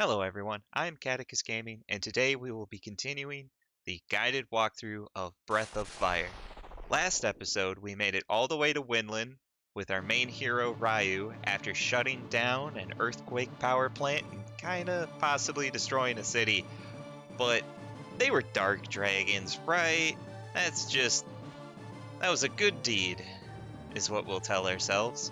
Hello everyone, I'm Catechus Gaming, and today we will be continuing the guided walkthrough of Breath of Fire. Last episode, we made it all the way to Winlan with our main hero Ryu after shutting down an earthquake power plant and kinda possibly destroying a city. But they were dark dragons, right? That was a good deed, is what we'll tell ourselves.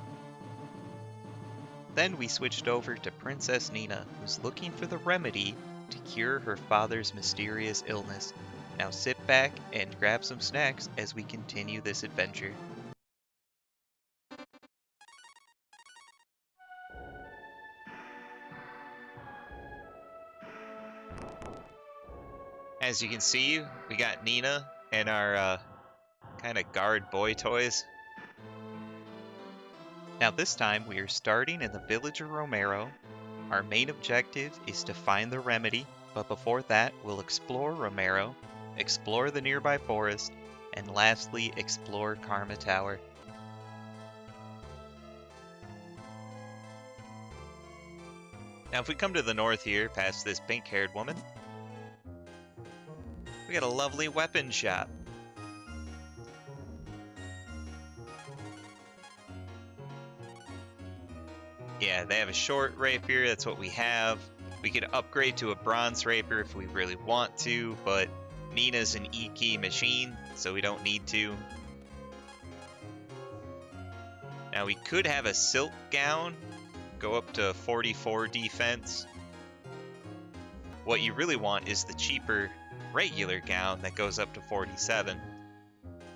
Then we switched over to Princess Nina, who's looking for the remedy to cure her father's mysterious illness. Now sit back and grab some snacks as we continue this adventure. As you can see, we got Nina and our kind of guard boy toys. Now this time we are starting in the village of Romero. Our main objective is to find the remedy, but before that we'll explore Romero, explore the nearby forest, and lastly explore Karma Tower. Now if we come to the north here, past this pink-haired woman, we got a lovely weapon shop. Yeah, they have a short rapier, that's what we have. We could upgrade to a bronze rapier if we really want to, but Nina's an E-key machine, so we don't need to. Now we could have a silk gown, go up to 44 defense. What you really want is the cheaper regular gown that goes up to 47.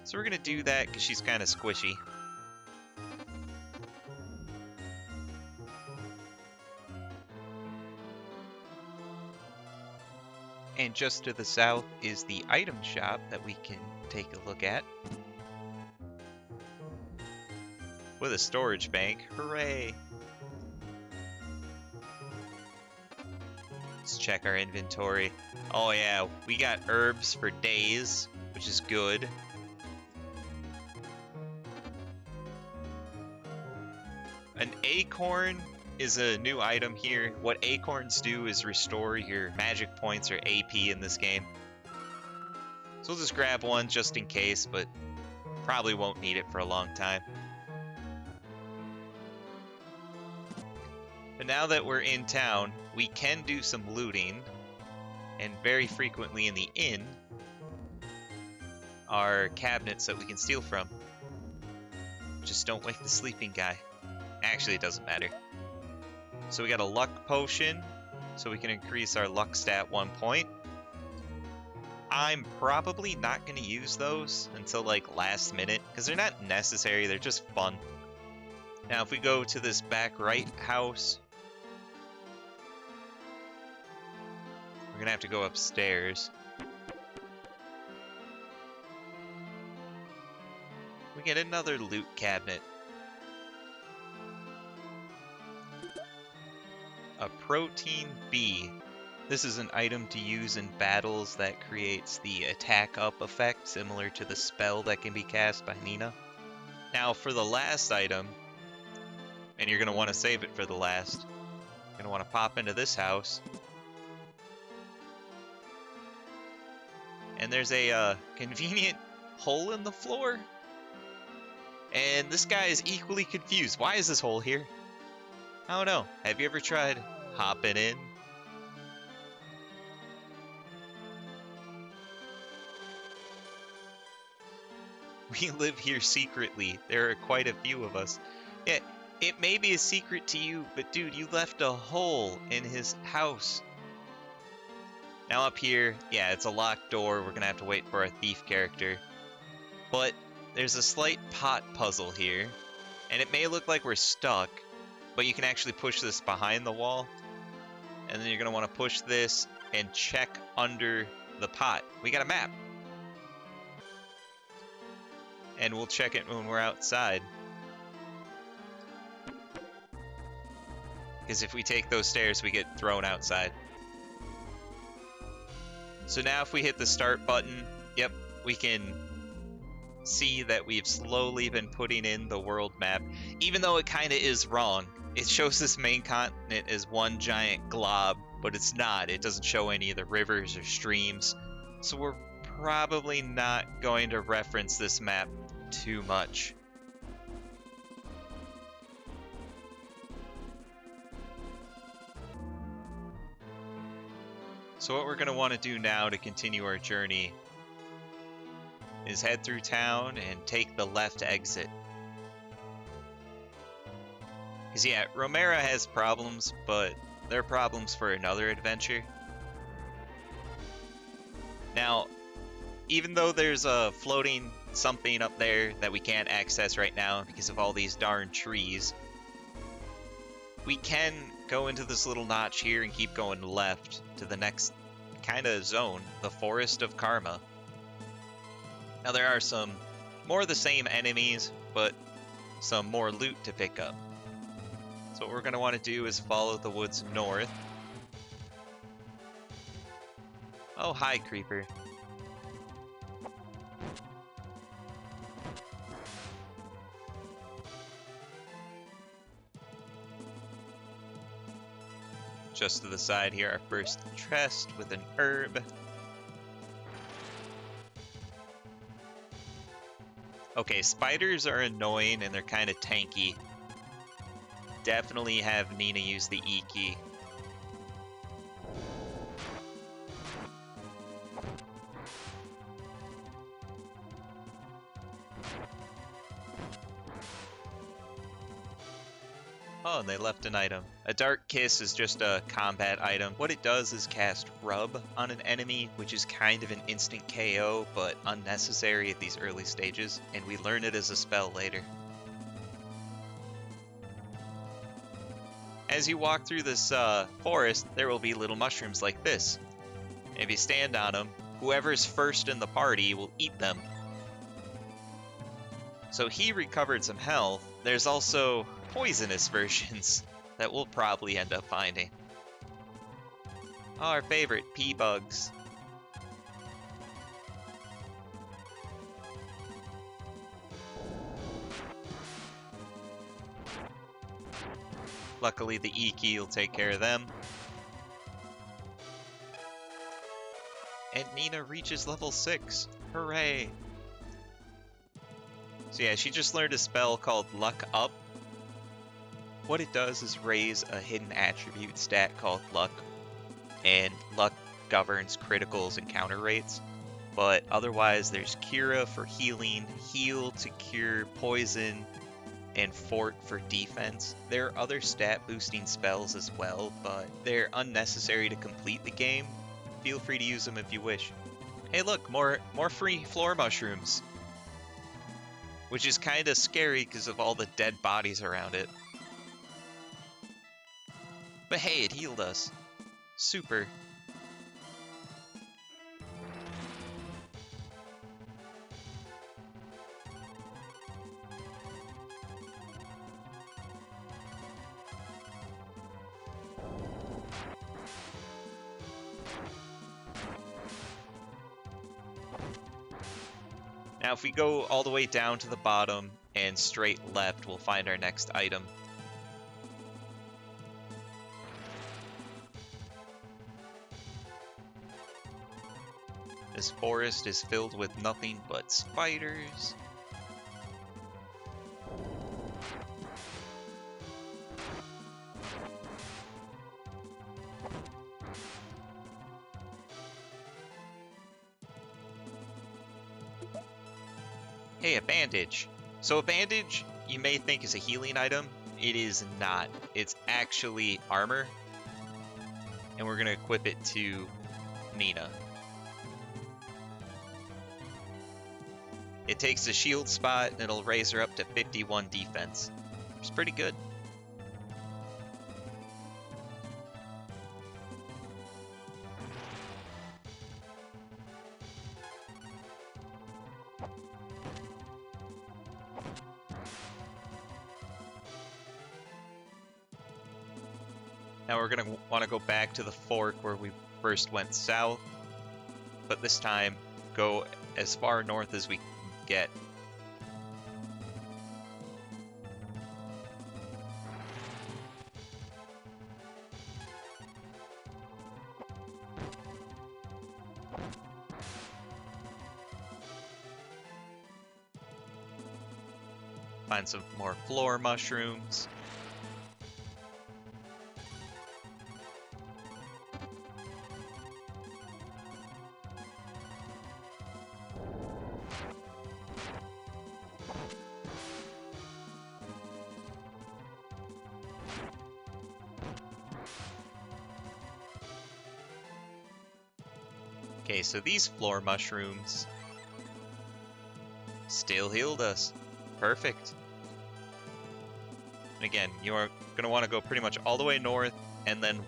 So we're gonna do that because she's kind of squishy. And just to the south is the item shop that we can take a look at. With a storage bank, hooray! Let's check our inventory. Oh yeah, we got herbs for days, which is good. An acorn is a new item here. What acorns do is restore your magic points or AP in this game. So we'll just grab one just in case, but probably won't need it for a long time. But now that we're in town, we can do some looting, and very frequently in the inn are cabinets that we can steal from. Just don't wake the sleeping guy. Actually, it doesn't matter. So we got a luck potion, so we can increase our luck stat 1 point. I'm probably not going to use those until like last minute, because they're not necessary, they're just fun. Now if we go to this back right house, we're going to have to go upstairs. We get another loot cabinet. A protein bee. This is an item to use in battles that creates the attack up effect, similar to the spell that can be cast by Nina. Now for the last item, and you're going to want to save it for the last, you're going to want to pop into this house. And there's a convenient hole in the floor. And this guy is equally confused. Why is this hole here? I don't know. Have you ever tried hopping in? We live here secretly. There are quite a few of us. Yeah, it may be a secret to you, but dude, you left a hole in his house. Now up here, yeah, it's a locked door. We're gonna have to wait for our thief character. But there's a slight pot puzzle here, and it may look like we're stuck, but you can actually push this behind the wall, and then you're going to want to push this and check under the pot. We got a map, and we'll check it when we're outside, because if we take those stairs we get thrown outside. So now if we hit the start button, yep, we can see that we've slowly been putting in the world map, even though it kind of is wrong. It shows this main continent as one giant glob but it's not. It doesn't show any of the rivers or streams, so we're probably not going to reference this map too much. So what we're going to want to do now to continue our journey is head through town and take the left exit. Because yeah, Romera has problems, but they're problems for another adventure. Now, even though there's a floating something up there that we can't access right now because of all these darn trees, we can go into this little notch here and keep going left to the next kind of zone, the Forest of Karma. Now there are some more the same enemies, but some more loot to pick up. So what we're going to want to do is follow the woods north. Oh, hi, creeper. Just to the side here, our first chest with an herb. Okay, spiders are annoying and they're kind of tanky. Definitely have Nina use the E key. Oh, and they left an item. A Dark Kiss is just a combat item. What it does is cast Rub on an enemy, which is kind of an instant KO, but unnecessary at these early stages, and we learn it as a spell later. As you walk through this forest, there will be little mushrooms like this. If you stand on them, whoever's first in the party will eat them. So he recovered some health. There's also poisonous versions that we'll probably end up finding. Oh, our favorite, pea bugs. Luckily, the E key will take care of them. And Nina reaches level 6. Hooray! So yeah, she just learned a spell called Luck Up. What it does is raise a hidden attribute stat called Luck. And Luck governs criticals and counter rates. But otherwise, there's Cura for healing, Heal to cure poison, and Fort for defense. There are other stat boosting spells as well, but they're unnecessary to complete the game. Feel free to use them if you wish. Hey look, more free floor mushrooms. Which is kind of scary because of all the dead bodies around it. But hey, it healed us. Super. Now if we go all the way down to the bottom and straight left, we'll find our next item. This forest is filled with nothing but spiders. Hey, a bandage. So a bandage, you may think is a healing item. It is not. It's actually armor. And we're going to equip it to Nina. It takes a shield spot and it'll raise her up to 51 defense. It's pretty good. Now we're going to want to go back to the fork where we first went south, but this time go as far north as we can get. Find some more floor mushrooms. Okay, so these floor mushrooms still healed us. Perfect. And again, you are going to want to go pretty much all the way north and then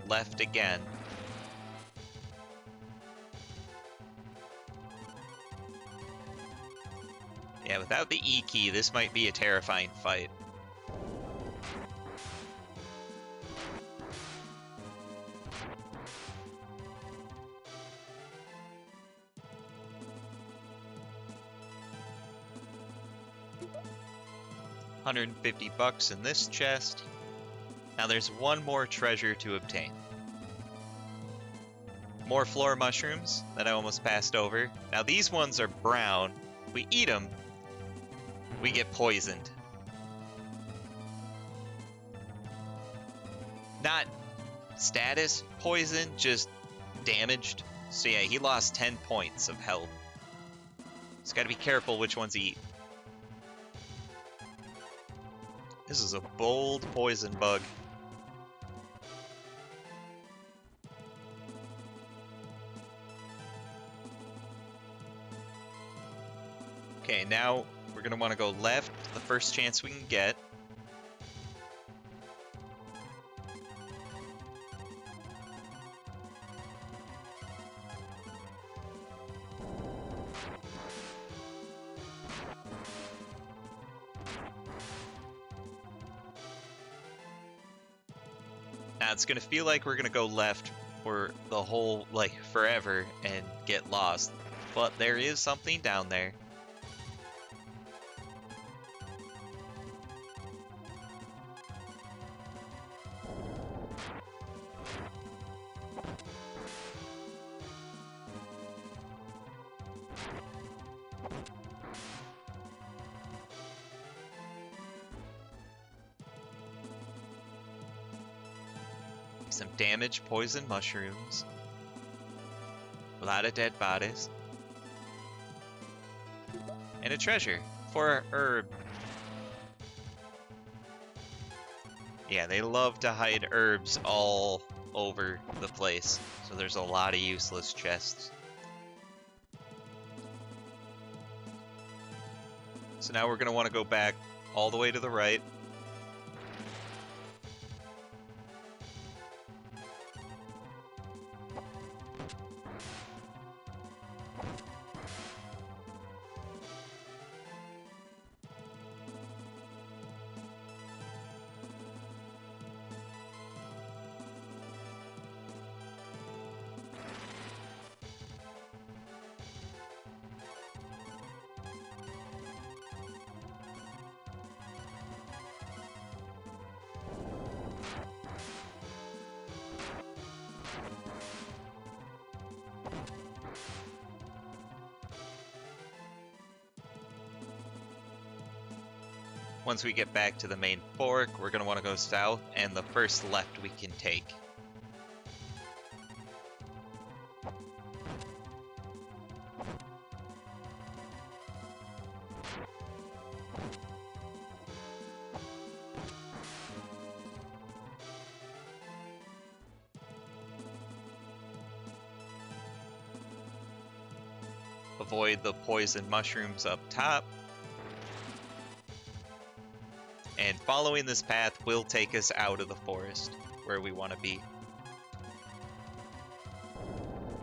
left again. Yeah, without the E key, this might be a terrifying fight. $150 in this chest. Now there's one more treasure to obtain. More floor mushrooms that I almost passed over. Now these ones are brown. We eat them, we get poisoned. Not status poison, just damaged. So yeah, he lost 10 points of health. Just gotta be careful which ones he eat. This is a bold poison bug. Okay, now we're going to want to go left the first chance we can get. Now it's going to feel like we're going to go left for the whole, like, forever and get lost. But there is something down there. Some damaged poison mushrooms. A lot of dead bodies. And a treasure for a herb. Yeah, they love to hide herbs all over the place. So there's a lot of useless chests. So now we're going to want to go back all the way to the right. Once we get back to the main fork, we're going to want to go south, and the first left we can take. Avoid the poison mushrooms up top. And following this path will take us out of the forest, where we want to be.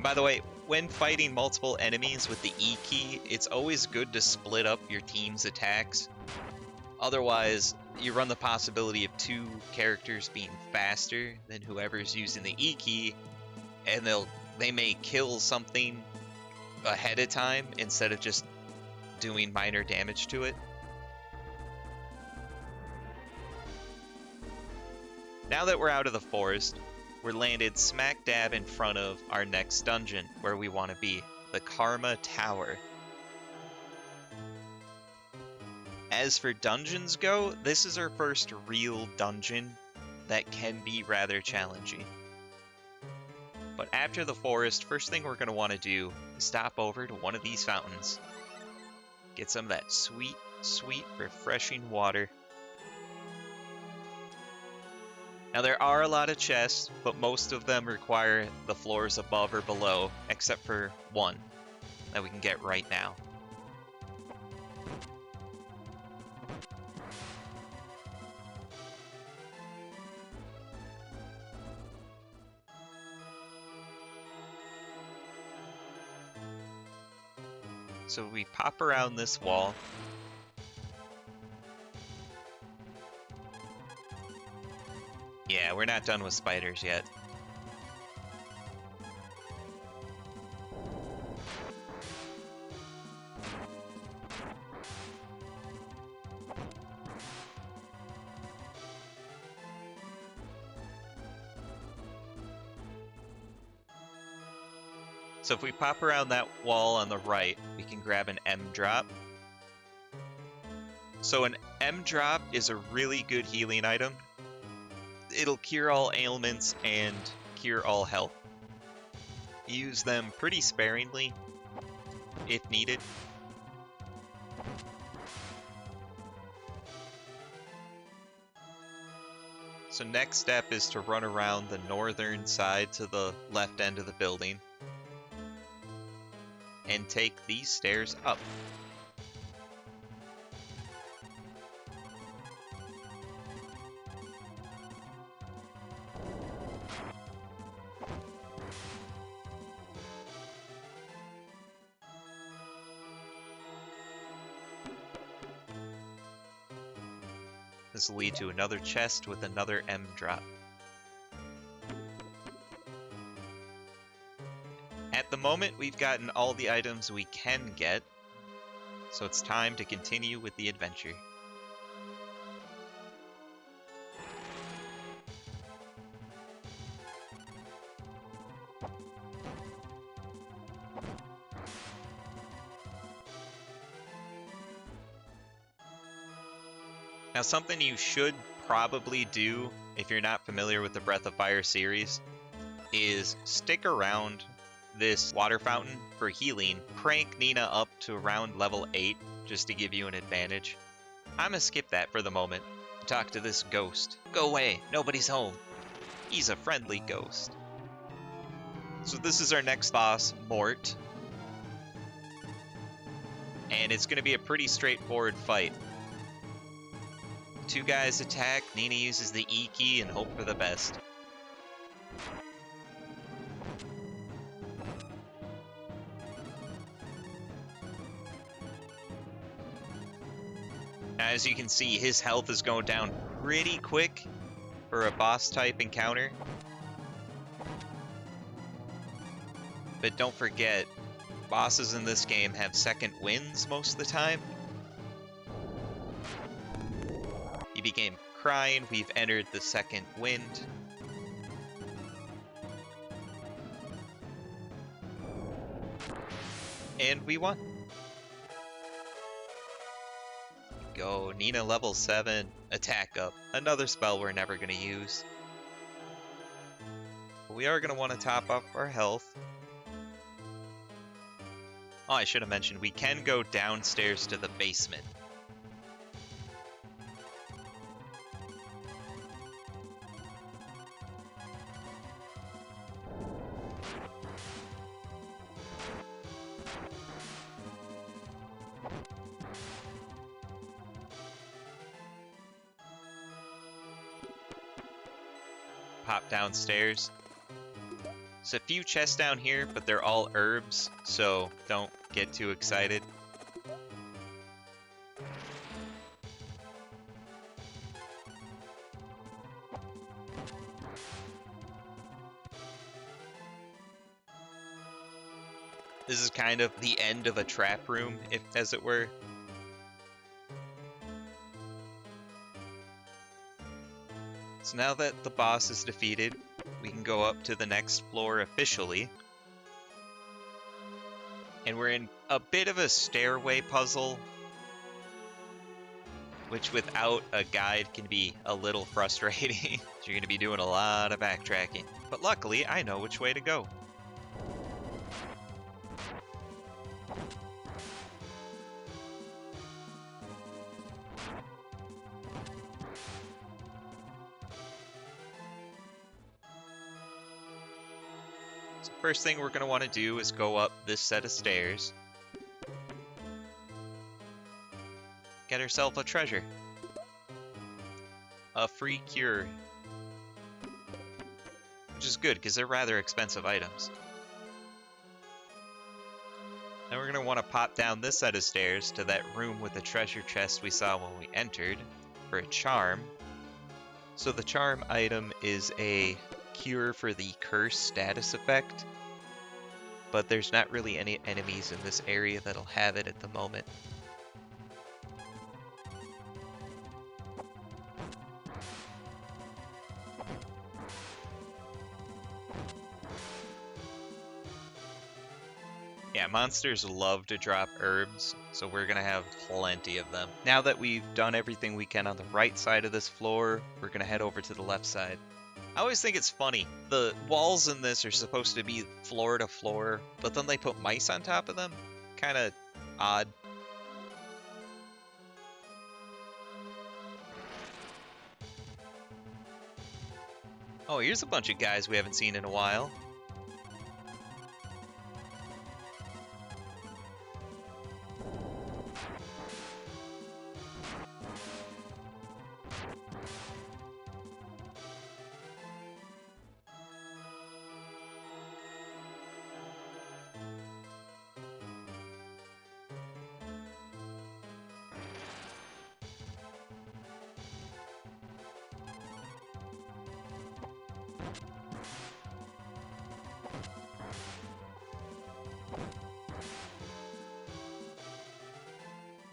By the way, when fighting multiple enemies with the E key, it's always good to split up your team's attacks. Otherwise, you run the possibility of two characters being faster than whoever's using the E key, and they may kill something ahead of time instead of just doing minor damage to it. Now that we're out of the forest, we're landed smack dab in front of our next dungeon, where we want to be, the Karma Tower. As for dungeons go, this is our first real dungeon that can be rather challenging. But after the forest, first thing we're going to want to do is stop over to one of these fountains. Get some of that sweet, sweet, refreshing water. Now there are a lot of chests, but most of them require the floors above or below, except for one that we can get right now. So we pop around this wall. Yeah, we're not done with spiders yet. So if we pop around that wall on the right, we can grab an M drop. So an M drop is a really good healing item. It'll cure all ailments and cure all health. Use them pretty sparingly if needed. So next step is to run around the northern side to the left end of the building and take these stairs up. This will lead to another chest with another M drop. At the moment, we've gotten all the items we can get, so it's time to continue with the adventure. Now, something you should probably do if you're not familiar with the Breath of Fire series is stick around this water fountain for healing. Crank Nina up to around level 8 just to give you an advantage. I'm gonna skip that for the moment. Talk to this ghost. Go away, nobody's home. He's a friendly ghost. So this is our next boss, Mort. And it's gonna be a pretty straightforward fight. Two guys attack, Nina uses the E key and hope for the best. Now, as you can see, his health is going down pretty quick for a boss type encounter. But don't forget, bosses in this game have second winds most of the time. He became crying, we've entered the second wind. And we won. Go, Nina level 7, attack up. Another spell we're never going to use. But we are going to want to top up our health. Oh, I should have mentioned, we can go downstairs to the basement. Pop downstairs. There's a few chests down here, but they're all herbs, so don't get too excited. This is kind of the end of a trap room, if as it were. So now that the boss is defeated, we can go up to the next floor officially. And we're in a bit of a stairway puzzle. which without a guide can be a little frustrating. So you're going to be doing a lot of backtracking. But luckily, I know which way to go. So first thing we're going to want to do is go up this set of stairs. Get ourselves a treasure. A free cure. Which is good, because they're rather expensive items. Then we're going to want to pop down this set of stairs to that room with the treasure chest we saw when we entered for a charm. So the charm item is a cure for the curse status effect, but there's not really any enemies in this area that'll have it at the moment. Yeah, monsters love to drop herbs, so we're gonna have plenty of them. Now that we've done everything we can on the right side of this floor, we're gonna head over to the left side. I always think it's funny. The walls in this are supposed to be floor to floor, but then they put mice on top of them. Kinda odd. Oh, here's a bunch of guys we haven't seen in a while.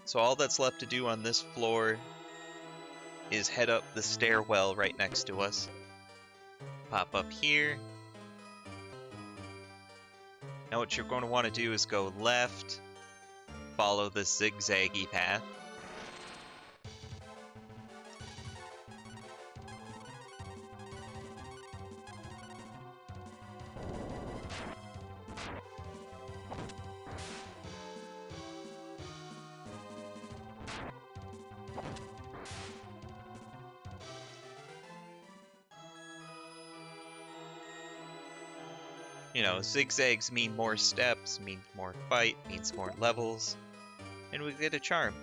So all that's left to do on this floor is head up the stairwell right next to us. Pop up here. Now what you're going to want to do is go left, follow this zigzaggy path. You know, zigzags mean more steps, means more fight, means more levels, and we get a charm.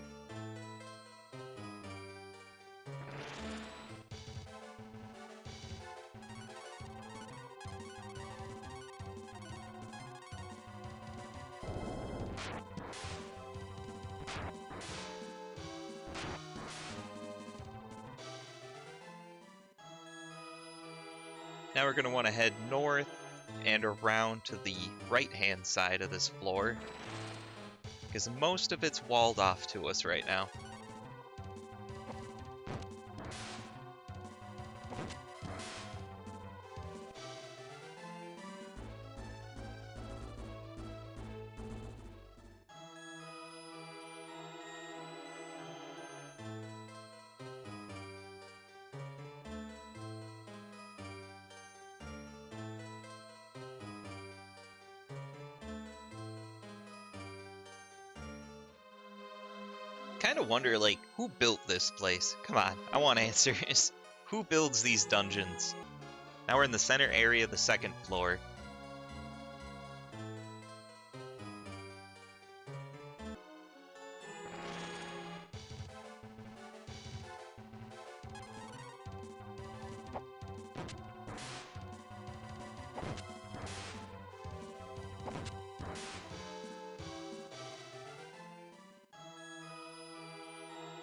Now we're going to want to head north and around to the right-hand side of this floor, because most of it's walled off to us right now. Kind of wonder, like, who built this place? Come on, I want answers. Who builds these dungeons? Now we're in the center area of the second floor.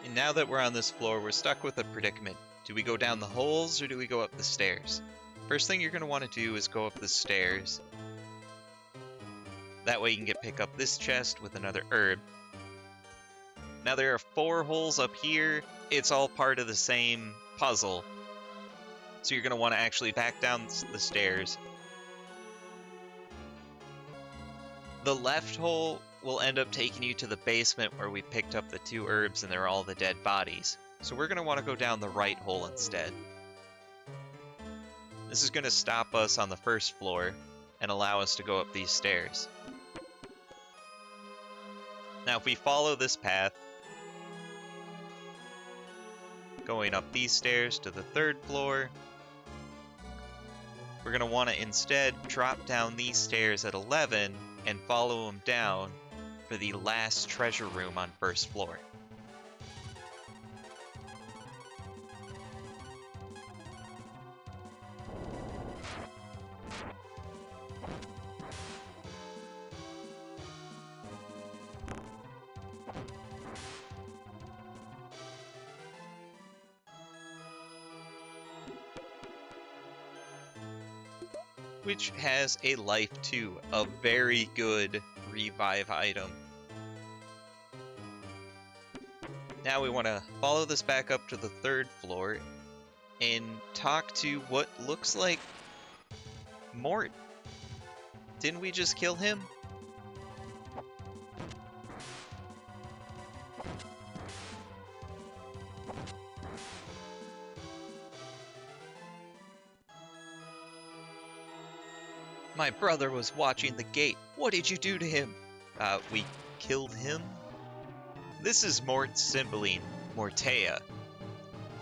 And now that we're on this floor, we're stuck with a predicament. Do we go down the holes or do we go up the stairs? First thing you're going to want to do is go up the stairs. That way you can pick up this chest with another herb. Now there are 4 holes up here. It's all part of the same puzzle. So you're going to want to actually back down the stairs. The left hole will end up taking you to the basement where we picked up the 2 herbs and they're all the dead bodies. So we're going to want to go down the right hole instead. This is going to stop us on the first floor and allow us to go up these stairs. Now if we follow this path, going up these stairs to the third floor, we're going to want to instead drop down these stairs at 11 and follow them down for the last treasure room on first floor. Which has a life too, a very good revive item. Now we want to follow this back up to the third floor and talk to what looks like Mort. Didn't we just kill him? My brother was watching the gate. What did you do to him? We killed him? This is Mort's Cymbeline, Mortea.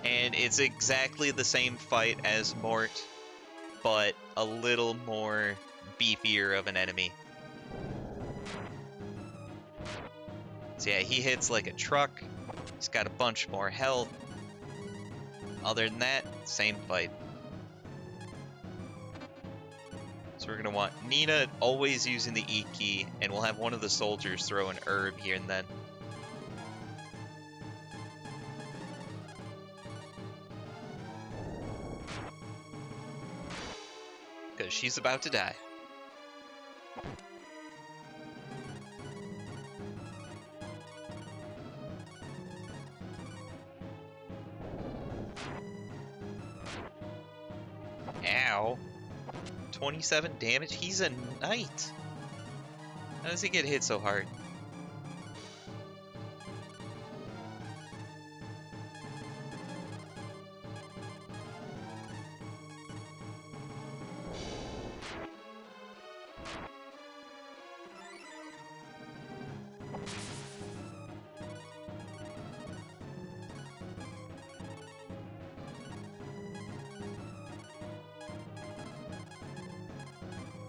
And it's exactly the same fight as Mort, but a little more beefier of an enemy. So yeah, he hits like a truck. He's got a bunch more health. Other than that, same fight. So we're going to want Nina always using the E key, and we'll have one of the soldiers throw an herb here and then. Because she's about to die. Ow. 27 damage? He's a knight. How does he get hit so hard?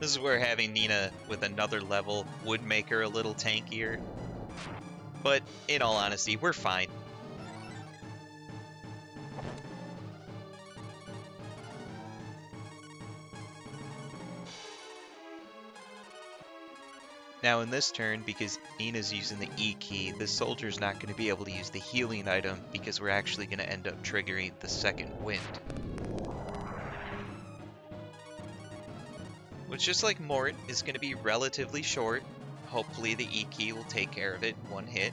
This is where having Nina with another level would make her a little tankier. But in all honesty, we're fine. Now in this turn, because Nina's using the E key, the soldier's not going to be able to use the healing item because we're actually going to end up triggering the second wind. Which, just like Mort, is going to be relatively short. Hopefully the E key will take care of it in one hit.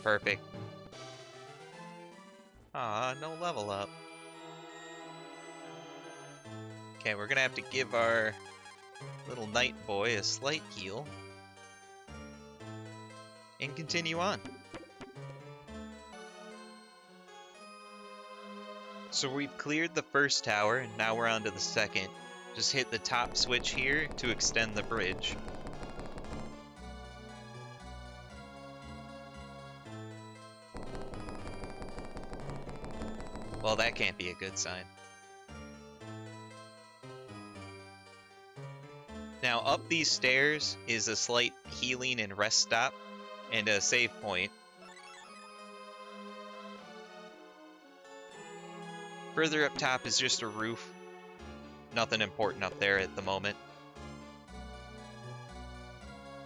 Perfect. Ah, no level up. Okay, we're going to have to give our little knight boy a slight heal. And continue on. So we've cleared the first tower, and now we're on to the second. Just hit the top switch here to extend the bridge. Well, that can't be a good sign. Now, up these stairs is a slight healing and rest stop, and a save point. Further up top is just a roof. Nothing important up there at the moment.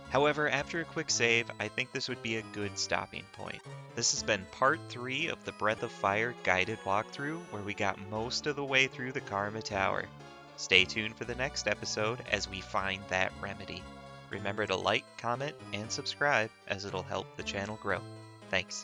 However, after a quick save, I think this would be a good stopping point. This has been part 3 of the Breath of Fire guided walkthrough, where we got most of the way through the Karma Tower. Stay tuned for the next episode as we find that remedy. Remember to like, comment, and subscribe, as it'll help the channel grow. Thanks.